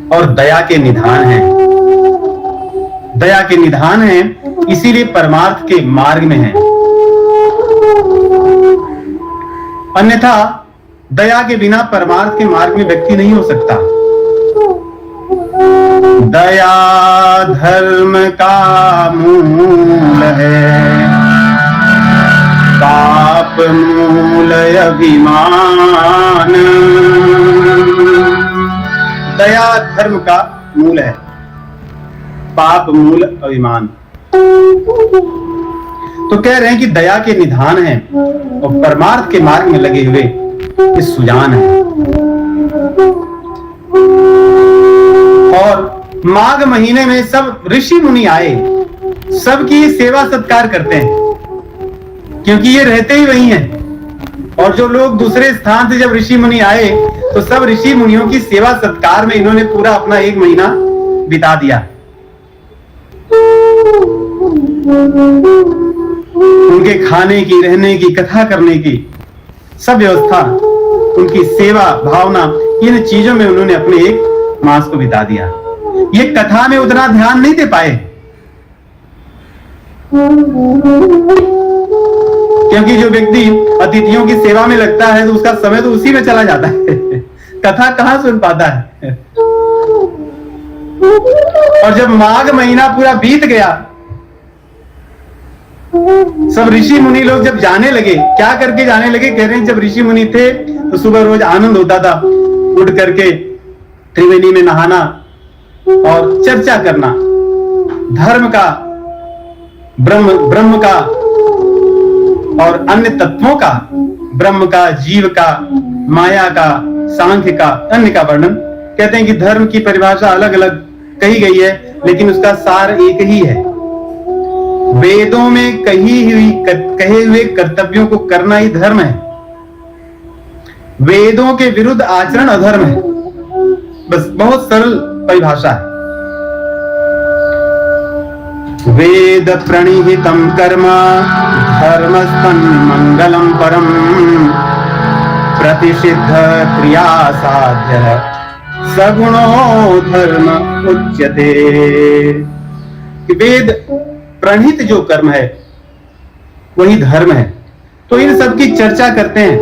S2: और दया के निधान हैं। दया के निधान हैं, इसीलिए परमार्थ के मार्ग में हैं। अन्यथा दया के बिना परमार्थ के मार्ग में व्यक्ति नहीं हो सकता। दया धर्म का मूल है, पाप मूल अभिमान। दया धर्म का मूल है, पाप मूल अभिमान। तो कह रहे हैं कि दया के निधान है और परमार्थ के मार्ग में लगे हुए ये सुजान है। और माघ महीने में सब ऋषि मुनि आए, सबकी सेवा सत्कार करते हैं। क्योंकि ये रहते ही वही हैं। और जो लोग दूसरे स्थान से जब ऋषि मुनि आए तो सब ऋषि मुनियों की सेवा सत्कार में इन्होंने पूरा अपना 1 महीना बिता दिया। उनके खाने की, रहने की, कथा करने की सब व्यवस्था, उनकी सेवा भावना, इन चीजों में उन्होंने अपने 1 मास को बिता दिया। ये कथा में उतना ध्यान नहीं दे पाए, क्योंकि जो व्यक्ति अतिथियों की सेवा में लगता है तो उसका समय तो उसी में चला जाता है। कथा कहां सुन पाता है। और जब माघ महीना पूरा बीत गया, सब ऋषि मुनि लोग जब जाने लगे, क्या करके जाने लगे, कह रहे हैं जब ऋषि मुनि थे तो सुबह रोज आनंद होता था, उठ करके त्रिवेणी में नहाना और चर्चा करना धर्म का, ब्रह्म का और अन्य तत्वों का, ब्रह्म का, जीव का, माया का, सांख्य का, अन्य का वर्णन। कहते हैं कि धर्म की परिभाषा अलग अलग कही गई है, लेकिन उसका सार एक ही है। वेदों में कहे हुए कर्तव्यों को करना ही धर्म है। वेदों के विरुद्ध आचरण अधर्म है। बस बहुत सरल परिभाषा है। वेद प्रणिहितं कर्म धर्मस्तन्मंगलम परम प्रतिषिद्ध क्रिया साध्य सगुणो धर्म उच्यते। वेद प्रणित जो कर्म है वही धर्म है। तो इन सब की चर्चा करते हैं,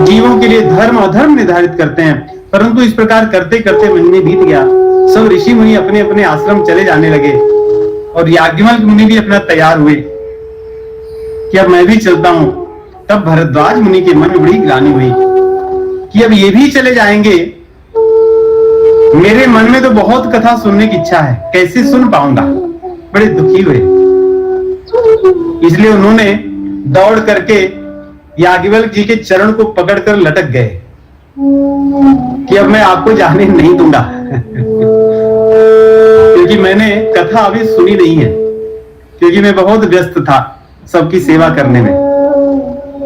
S2: जीवों के लिए धर्म अधर्म निर्धारित करते हैं। परंतु इस प्रकार करते करते महीने बीत गया, सब ऋषि मुनि अपने अपने आश्रम चले जाने लगे और याज्ञवल्क्य मुनि भी अपना तैयार हुए कि अब मैं भी चलता हूं। तब भरद्वाज मुनि के मन में बड़ी ग्लानि हुई कि अब ये भी चले जाएंगे, मेरे मन में तो बहुत कथा सुनने की इच्छा है, कैसे सुन पाऊंगा। बड़े दुखी हुए, इसलिए उन्होंने दौड़ करके याज्ञवल्क्य जी के चरण को पकड़कर लटक गए कि अब मैं आपको जाने नहीं दूंगा क्योंकि मैंने कथा अभी सुनी नहीं है, क्योंकि मैं बहुत व्यस्त था सबकी सेवा करने में।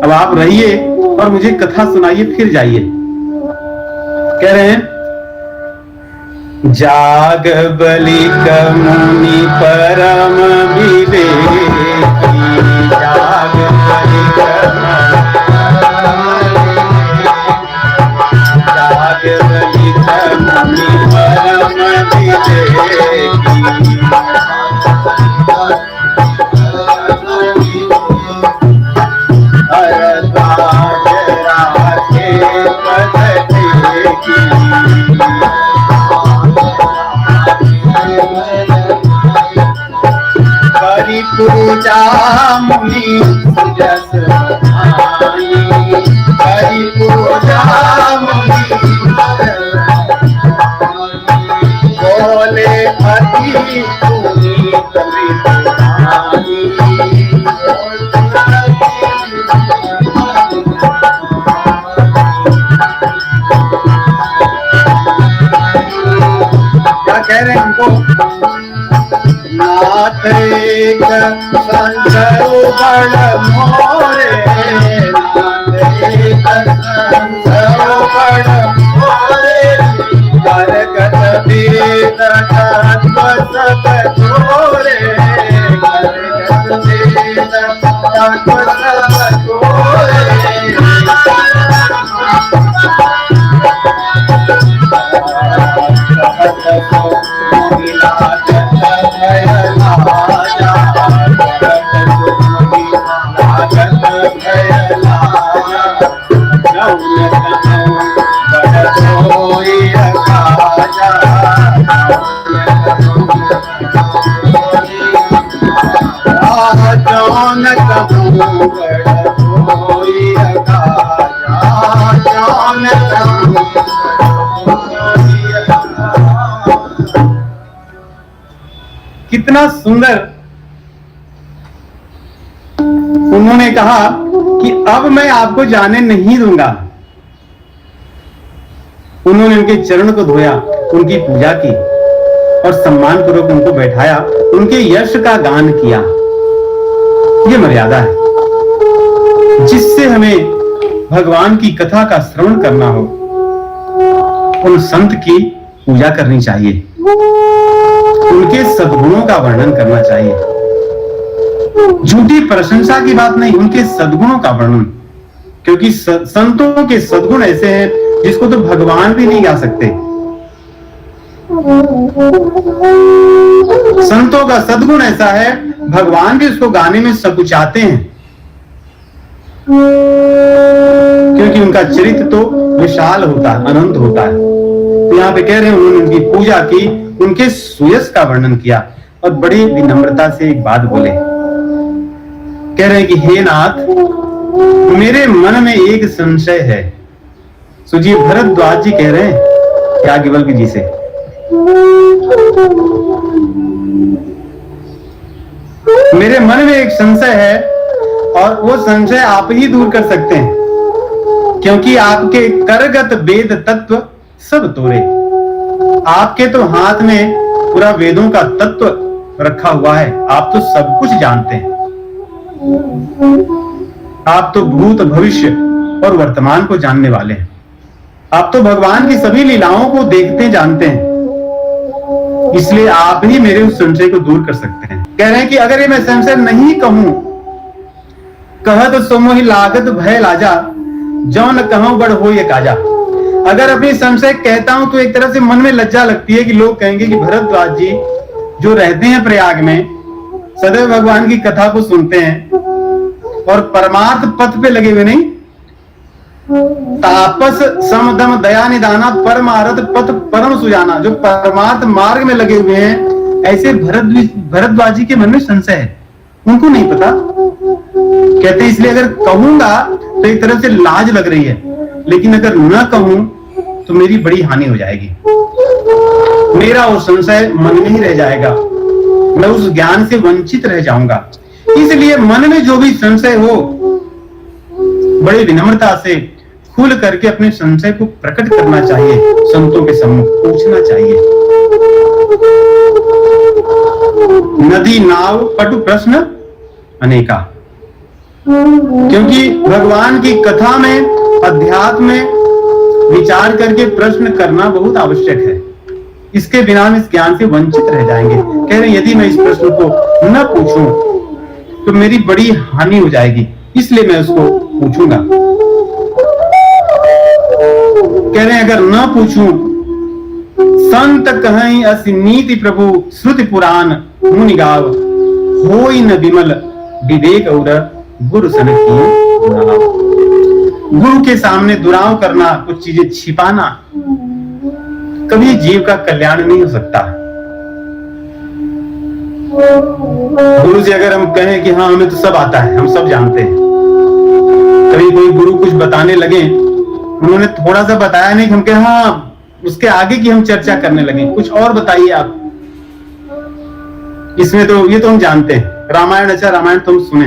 S2: अब आप रहिए और मुझे कथा सुनाइए, फिर जाइए। कह रहे हैं जाग बलिक मुनि परम विवेकी, जाग बलिक मुनि परम विवेकी, भरद्वाज राखे पद टेकी, पूजा मुनि जस भाई, हरि पूजा मुनि बोले अति पुनीत मृतहानी। क्या कह रहे हैं हमको? नाथ एक संसरो बड़ मोरे, नाथ एक संसरो बड़ मोरे, करगत वेद तत्व सब छोरे, करगत वेद तत्व सब छोरे। कितना सुंदर उन्होंने कहा कि अब मैं आपको जाने नहीं दूंगा। उन्होंने उनके चरण को धोया, उनकी पूजा की और सम्मान पूर्वक उनको बैठाया, उनके यश का गान किया। ये मर्यादा है। जिससे हमें भगवान की कथा का श्रवण करना हो, उन संत की पूजा करनी चाहिए, उनके सद्गुणों का वर्णन करना चाहिए। झूठी प्रशंसा की बात नहीं, उनके सद्गुणों का वर्णन, क्योंकि संतों के सद्गुण ऐसे हैं जिसको तो भगवान भी नहीं गा सकते। संतों का सद्गुण ऐसा है, भगवान भी उसको गाने में सकुचाते हैं, क्योंकि उनका चरित्र तो विशाल होता है, अनंत होता है। तो यहाँ पे कह रहे हैं उन्होंने उनकी पूजा की, उनके सुयश का वर्णन किया और बड़ी विनम्रता से एक बात बोले। कह रहे हैं कि हे नाथ, मेरे मन में एक संशय है। सुजी भरद्वाज जी कह रहे हैं याज्ञवल्क्य जी से, मेरे मन में एक संशय है और वो संशय आप ही दूर कर सकते हैं, क्योंकि आपके करगत वेद तत्व सब तोरे। आपके तो हाथ में पूरा वेदों का तत्व रखा हुआ है, आप तो सब कुछ जानते हैं। आप तो भूत भविष्य और वर्तमान को जानने वाले हैं। आप तो भगवान की सभी लीलाओं को देखते जानते हैं, इसलिए आप ही मेरे उस संशय को दूर कर सकते हैं। कह रहे हैं कि अगर ये मैं संशय नहीं कहूं, कहत सो मोहि लागत भय लाजा, जो न कहूं बड़ हो ये काजा। अगर अपनी संशय कहता हूं तो एक तरह से मन में लज्जा लगती है कि लोग कहेंगे कि भरद्वाज जी जो रहते हैं प्रयाग में, सदैव भगवान की कथा को सुनते हैं और परमार्थ पथ पे लगे हुए नहीं, तापस समदम दया निदाना परमार्थ पथ परम सुजाना, जो परमार्थ मार्ग में लगे हुए हैं, ऐसे भरद्वाज जी के मन में संशय है, उनको नहीं पता। कहते इसलिए अगर कहूंगा तो एक तरफ से लाज लग रही है, लेकिन अगर न कहूं तो मेरी बड़ी हानि हो जाएगी, मेरा वो संशय मन में ही रह जाएगा, मैं उस ज्ञान से वंचित रह जाऊंगा। इसलिए मन में जो भी संशय हो, बड़ी विनम्रता से खुल करके अपने संशय को प्रकट करना चाहिए, संतों के सम्मुख पूछना चाहिए। नदी नाव पटु प्रश्न अनेका, क्योंकि भगवान की कथा में, अध्यात्म में विचार करके प्रश्न करना बहुत आवश्यक है। इसके बिना हम इस ज्ञान से वंचित रह जाएंगे। कह रहे यदि मैं इस प्रश्न को न पूछूं तो मेरी बड़ी हानि हो जाएगी, इसलिए मैं उसको पूछूंगा। कह रहे हैं अगर न पूछूं, संत कहीं अस नीति प्रभु श्रुति पुराण मुनि गाव, होई न विमल विवेक और गुरु सन की दुराव। गुरु के सामने दुराव करना, कुछ चीजें छिपाना, कभी जीव का कल्याण नहीं हो सकता। गुरु से अगर हम कहें कि हाँ हमें तो सब आता है, हम सब जानते हैं, कभी कोई गुरु कुछ बताने लगे, उन्होंने थोड़ा सा बताया नहीं, हम कहे हाँ उसके आगे की हम चर्चा करने लगे, कुछ और बताइए आप, इसमें तो ये तो हम जानते हैं। रामायण, अच्छा रामायण तो हम सुने,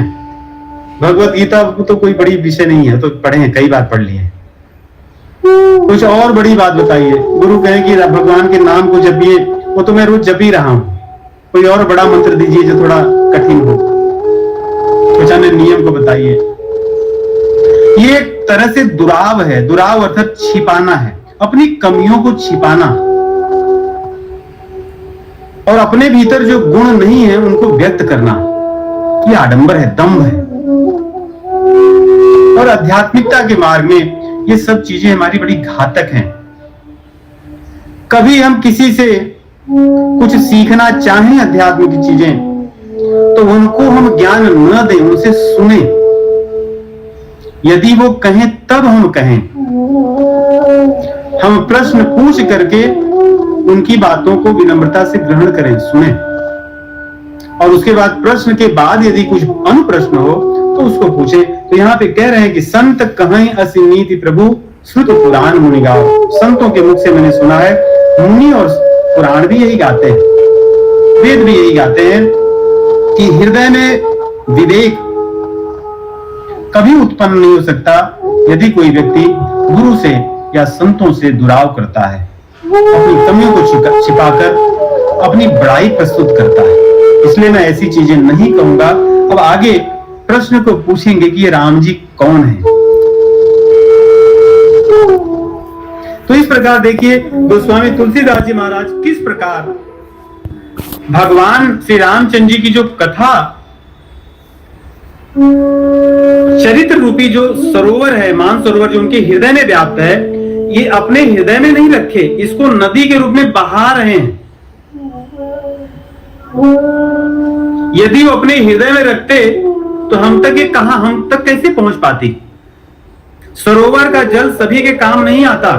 S2: भगवत गीता तो कोई बड़ी विषय नहीं है, तो पढ़े हैं, कई बार पढ़ लिए हैं, कुछ और बड़ी बात बताइए। गुरु कहे कि भगवान के नाम को जपिए, वो तो मैं रोज जप ही रहा हूं, कोई और बड़ा मंत्र दीजिए जो थोड़ा कठिन हो, कुछ अन्य नियम को बताइए। ये एक तरह से दुराव है, दुराव अर्थात छिपाना है, अपनी कमियों को छिपाना और अपने भीतर जो गुण नहीं है उनको व्यक्त करना, ये आडंबर है, दम्भ है। और आध्यात्मिकता के मार्ग में ये सब चीजें हमारी बड़ी घातक हैं। कभी हम किसी से कुछ सीखना चाहें अध्यात्म की चीजें, तो उनको हम ज्ञान न दें, उनसे सुने, यदि वो कहें तब हम कहें। हम प्रश्न पूछ करके उनकी बातों को विनम्रता से ग्रहण करें, सुने, और उसके बाद प्रश्न के बाद यदि कुछ अनुप्रश्न हो तो उसको पूछे। तो यहाँ पे कह रहे हैं कि संत कहें असी नीति प्रभु श्रुत पुराण मुनि गाओ। संतों के मुख से मैंने सुना है, मुनि और पुराण भी यही गाते हैं, वेद भी यही गाते हैं कि हृदय में विवेक कभी उत्पन्न नहीं हो सकता यदि कोई व्यक्ति गुरु से या संतों से दुराव करता है, अपनी कमियों को छिपाकर अपनी बड़ाई प्रस्तुत करता है। इसलिए मैं ऐसी चीजें नहीं कहूंगा। अब आगे प्रश्न को पूछेंगे कि ये राम जी कौन है। तो इस प्रकार देखिए गोस्वामी तुलसीदास जी महाराज किस प्रकार भगवान श्री रामचंद्र जी की जो कथा, चरित्र रूपी जो सरोवर है, मान सरोवर जो उनके हृदय में व्याप्त है, ये अपने हृदय में नहीं रखे, इसको नदी के रूप में बहा रहे हैं। यदि वो अपने हृदय में रखते तो हम तक कैसे पहुंच पाती। सरोवर का जल सभी के काम नहीं आता।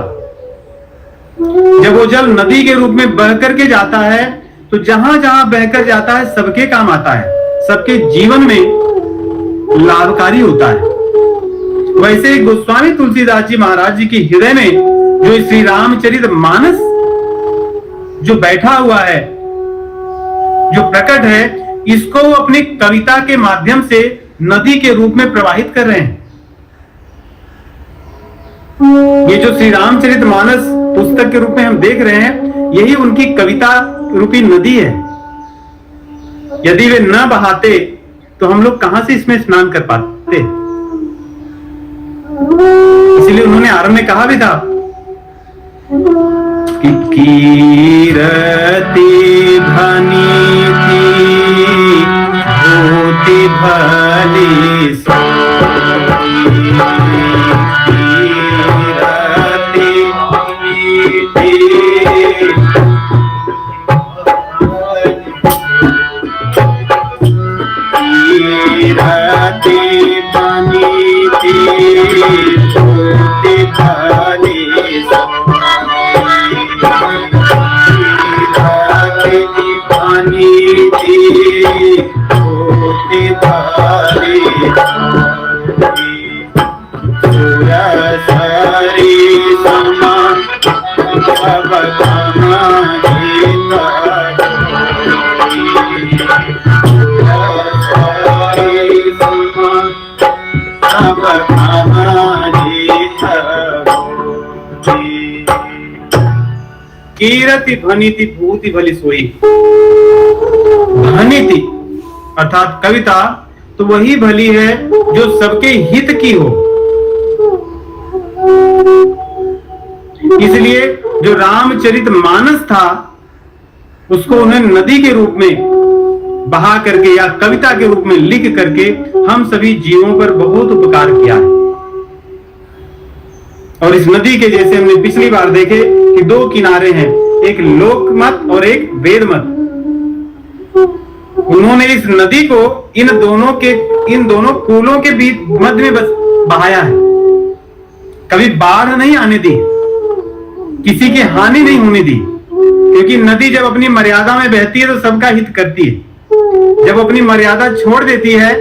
S2: जब वो जल नदी के रूप में बह करके जाता है तो जहां जहां बहकर जाता है सबके काम आता है, सबके जीवन में लाभकारी होता है। वैसे गोस्वामी तुलसीदास जी महाराज जी के हृदय में जो श्री रामचरित मानस जो बैठा हुआ है, जो प्रकट है, इसको वो अपनी कविता के माध्यम से नदी के रूप में प्रवाहित कर रहे हैं। ये जो श्री रामचरित मानस पुस्तक के रूप में हम देख रहे हैं, यही उनकी कविता रूपी नदी है। यदि वे न बहाते तो हम लोग कहां से इसमें स्नान कर पाते। इसलिए उन्होंने आरंभ में कहा भी था कि कीरति भनी थी होती भली कीरति भनीति भूति भली सोई। भनीति अर्थात कविता तो वही भली है जो सबके हित की हो। इसलिए जो रामचरित मानस था उसको उन्होंने नदी के रूप में बहा करके या कविता के रूप में लिख करके हम सभी जीवों पर बहुत उपकार किया है। और इस नदी के जैसे हमने पिछली बार देखे कि दो किनारे हैं, एक लोक मत और एक वेद मत। उन्होंने इस नदी को इन दोनों कूलों के बीच मध्य में बस बहाया है। कभी बाढ़ नहीं आने दी, किसी की हानि नहीं होने दी, क्योंकि नदी जब अपनी मर्यादा में बहती है तो सबका हित करती है। जब अपनी मर्यादा छोड़ देती है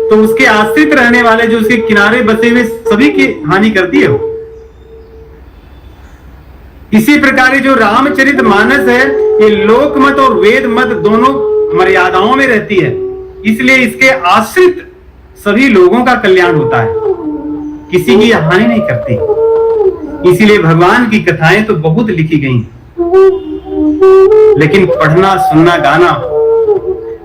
S2: तो उसके आश्रित रहने वाले जो उसके किनारे बसे हुए सभी की हानि करती है। इसी प्रकार जो रामचरित मानस है ये लोक मत और वेद मत दोनों मर्यादाओं में रहती है, इसलिए इसके आश्रित सभी लोगों का कल्याण होता है, किसी की हानि नहीं करती। इसीलिए भगवान की कथाएं तो बहुत लिखी गई, लेकिन पढ़ना सुनना गाना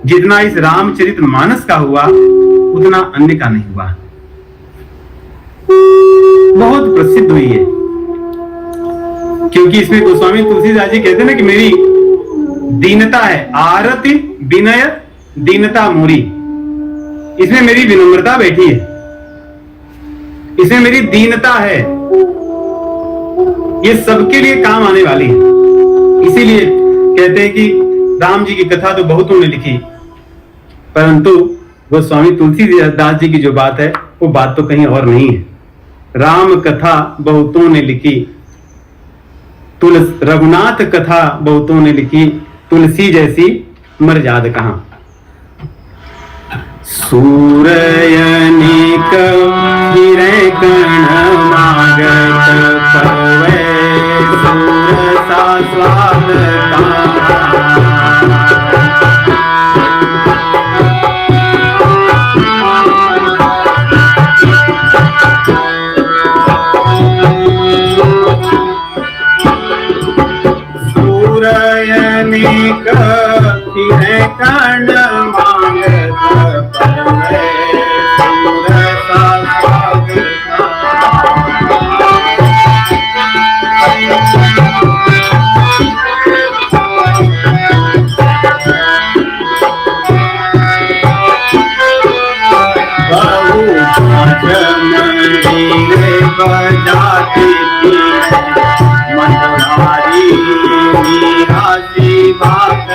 S2: जितना इस रामचरित मानस का हुआ उतना अन्य का नहीं हुआ। बहुत प्रसिद्ध हुई है, क्योंकि इसमें गोस्वामी तुलसीदास जी कहते हैं ना कि मेरी दीनता है, आरति विनय दीनता मोरी। इसमें मेरी विनम्रता बैठी है, इसमें मेरी दीनता है, ये सबके लिए काम आने वाली है। इसीलिए कहते हैं कि राम जी की कथा तो बहुतों ने लिखी, परंतु गोस्वामी तुलसीदास जी की जो बात है वो बात तो कहीं और नहीं है। राम कथा बहुतों ने लिखी, रघुनाथ कथा बहुतों ने लिखी, तुलसी जैसी मर्याद कहां। सूरयनिक हिरे कर्ण मागत पवै सूरसा स्वाद सूरयनिक हिरे कर्ण मागत पवै मीरा सी बात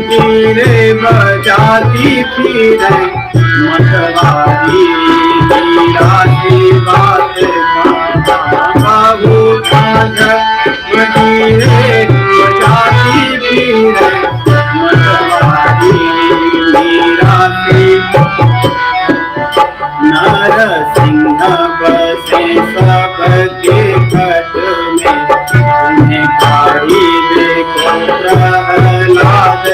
S2: गिरे बजाती फिरे मतवारी मीरा की बात बाबू गिरे बजाती फिरे मतवारी मीरा की नरसिंह बसे सबके घट में उन्हें काढ़ी देखो प्रहलाद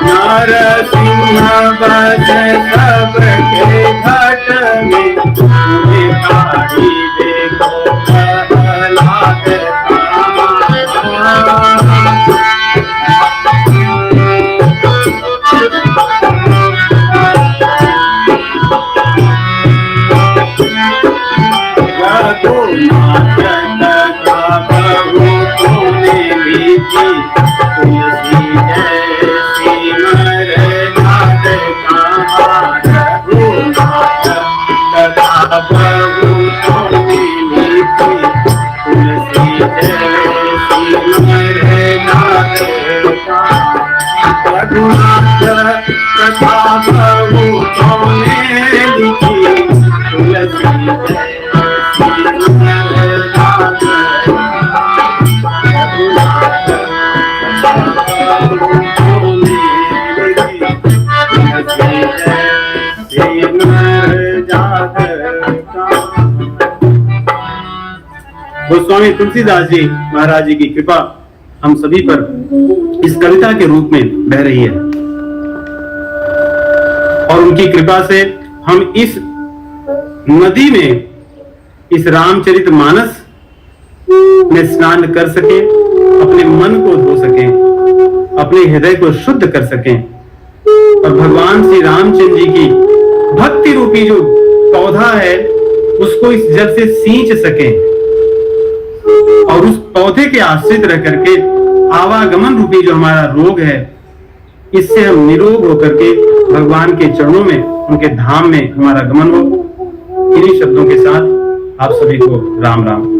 S2: नरसिंह बसे सबके घट में उन्हें काढ़ी देखो प्रहलाद गोस्वामी तुलसीदास जी महाराज जी की कृपा हम सभी पर इस कविता के रूप में बह रही है और उनकी कृपा से हम इस नदी में इस रामचरितमानस में स्नान कर सके, अपने मन को धो सके, अपने हृदय को शुद्ध कर सके और भगवान श्री रामचंद्र जी की भक्ति रूपी जो पौधा है उसको इस जल से सींच सके और उस पौधे के आश्रित रह करके आवागमन रूपी जो हमारा रोग है इससे हम निरोग होकर के भगवान के चरणों में, उनके धाम में हमारा गमन हो। इन्हीं शब्दों के साथ आप सभी को राम राम।